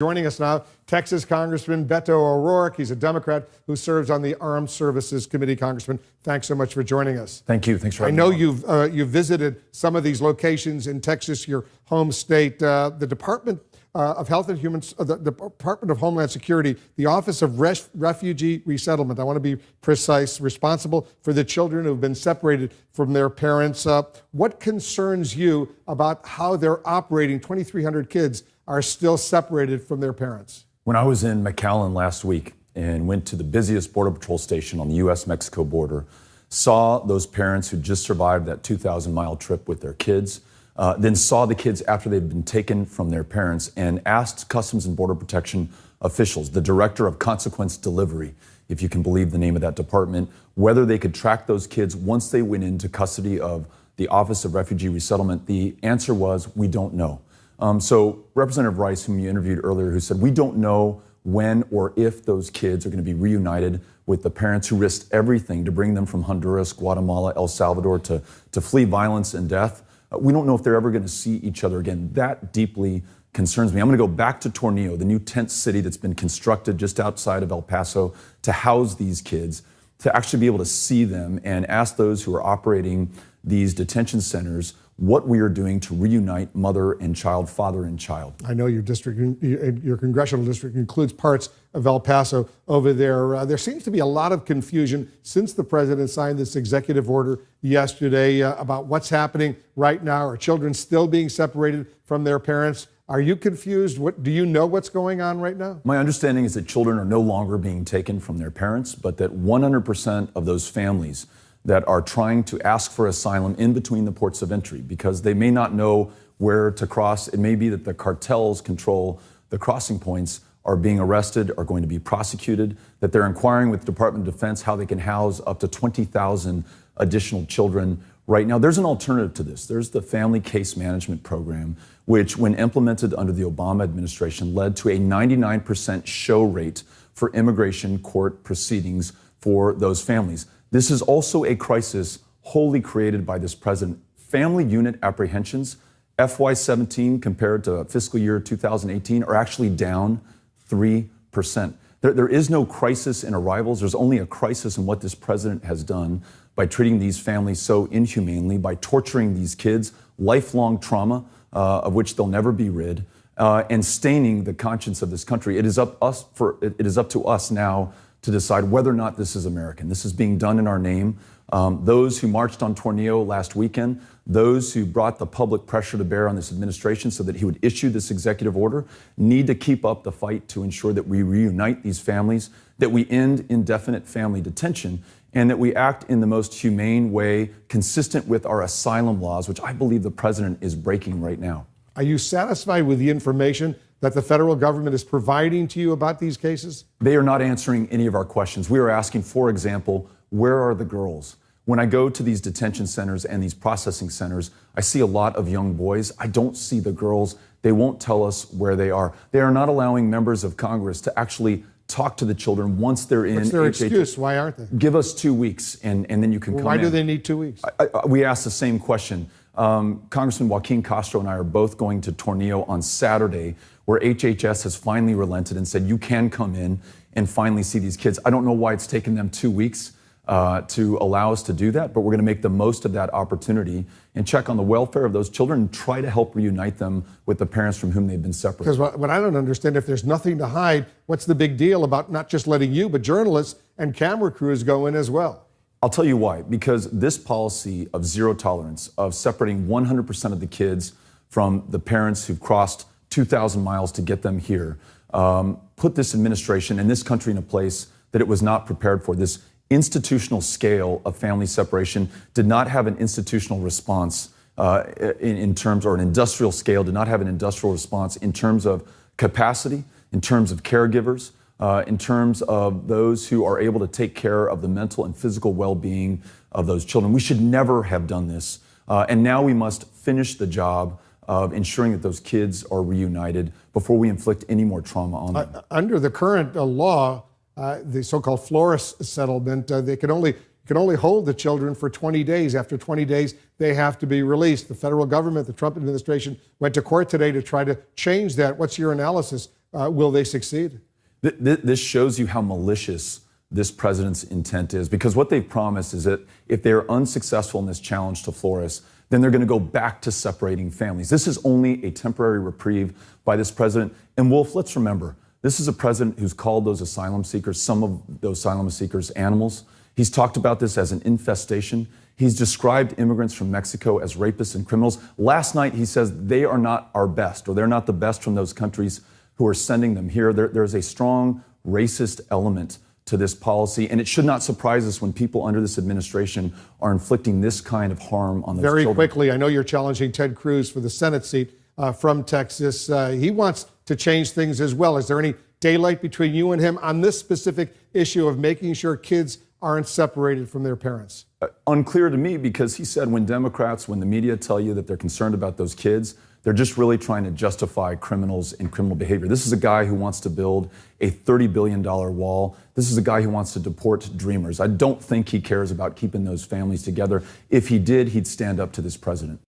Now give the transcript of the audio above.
Joining us now, Texas Congressman Beto O'Rourke. He's a Democrat who serves on the Armed Services Committee. Congressman, thanks so much for joining us. Thank you. Thanks for having me. I know you've visited some of these locations in Texas, your home state. The Department of Health and the Department of Homeland Security, the Office of Refugee Resettlement, I want to be precise, responsible for the children who have been separated from their parents. What concerns you about how they're operating? 2,300 kids are still separated from their parents. When I was in McAllen last week and went to the busiest Border Patrol station on the U.S.-Mexico border, saw those parents who just survived that 2,000-mile trip with their kids, then saw the kids after they'd been taken from their parents, and asked Customs and Border Protection officials, the Director of Consequence Delivery, if you can believe the name of that department, whether they could track those kids once they went into custody of the Office of Refugee Resettlement. The answer was, we don't know. So Representative Rice, whom you interviewed earlier, who said, we don't know when or if those kids are going to be reunited with the parents who risked everything to bring them from Honduras, Guatemala, El Salvador to flee violence and death. We don't know if they're ever going to see each other again. That deeply concerns me. I'm going to go back to Tornillo, the new tent city that's been constructed just outside of El Paso to house these kids, to actually be able to see them and ask those who are operating these detention centers what we are doing to reunite mother and child, father and child. I know your district, your congressional district includes parts of El Paso over there. There seems to be a lot of confusion since the president signed this executive order yesterday about what's happening right now. Are children still being separated from their parents? Are you confused? Do you know what's going on right now? My understanding is that children are no longer being taken from their parents, but that 100% of those families that are trying to ask for asylum in between the ports of entry, because they may not know where to cross. It may be that the cartels control the crossing points, are being arrested, are going to be prosecuted, that they're inquiring with the Department of Defense how they can house up to 20,000 additional children right now. There's an alternative to this. There's the Family Case Management Program, which, when implemented under the Obama administration, led to a 99% show rate for immigration court proceedings for those families. This is also a crisis wholly created by this president. Family unit apprehensions, FY17 compared to fiscal year 2018, are actually down 3%. There is no crisis in arrivals. There's only a crisis in what this president has done by treating these families so inhumanely, by torturing these kids, lifelong trauma of which they'll never be rid, and staining the conscience of this country. It is up to us now to decide whether or not this is American. This is being done in our name. Those who marched on Tornillo last weekend, those who brought the public pressure to bear on this administration so that he would issue this executive order, need to keep up the fight to ensure that we reunite these families, that we end indefinite family detention, and that we act in the most humane way, consistent with our asylum laws, which I believe the president is breaking right now. Are you satisfied with the information that the federal government is providing to you about these cases? They are not answering any of our questions. We are asking, for example, where are the girls? When I go to these detention centers and these processing centers, I see a lot of young boys. I don't see the girls. They won't tell us where they are. They are not allowing members of Congress to actually talk to the children once they're in. What's their excuse? Why aren't they? Give us 2 weeks and then you can come in. Why do they need 2 weeks? We asked the same question. Congressman Joaquin Castro and I are both going to Tornillo on Saturday, where HHS has finally relented and said, you can come in and finally see these kids. I don't know why it's taken them 2 weeks to allow us to do that, but we're going to make the most of that opportunity and check on the welfare of those children and try to help reunite them with the parents from whom they've been separated. Because what I don't understand, if there's nothing to hide, what's the big deal about not just letting you, but journalists and camera crews go in as well? I'll tell you why. Because this policy of zero tolerance, of separating 100% of the kids from the parents who've crossed 2,000 miles to get them here, put this administration and this country in a place that it was not prepared for. This institutional scale of family separation did not have an institutional response in terms, or an industrial scale did not have an industrial response in terms of capacity, in terms of caregivers, in terms of those who are able to take care of the mental and physical well-being of those children. We should never have done this. And now we must finish the job of ensuring that those kids are reunited before we inflict any more trauma on them. Under the current law, the so-called Flores settlement, they can only hold the children for 20 days. After 20 days, they have to be released. The federal government, the Trump administration, went to court today to try to change that. What's your analysis Will they succeed? This shows you how malicious this president's intent is, because what they've promised is that if they're unsuccessful in this challenge to Flores, then they're going to go back to separating families. This is only a temporary reprieve by this president. And Wolf, let's remember, this is a president who's called those asylum seekers, some of those asylum seekers, animals. He's talked about this as an infestation. He's described immigrants from Mexico as rapists and criminals. Last night, he says they are not our best, or they're not the best from those countries who are sending them here. There's a strong racist element to this policy, and it should not surprise us when people under this administration are inflicting this kind of harm on those Very children. quickly, I know you're challenging Ted Cruz for the Senate seat from Texas. He wants to change things as well. Is there any daylight between you and him on this specific issue of making sure kids aren't separated from their parents? Unclear to me, because he said when the media tell you that they're concerned about those kids, they're just really trying to justify criminals and criminal behavior. This is a guy who wants to build a $30 billion wall. This is a guy who wants to deport dreamers. I don't think he cares about keeping those families together. If he did, he'd stand up to this president.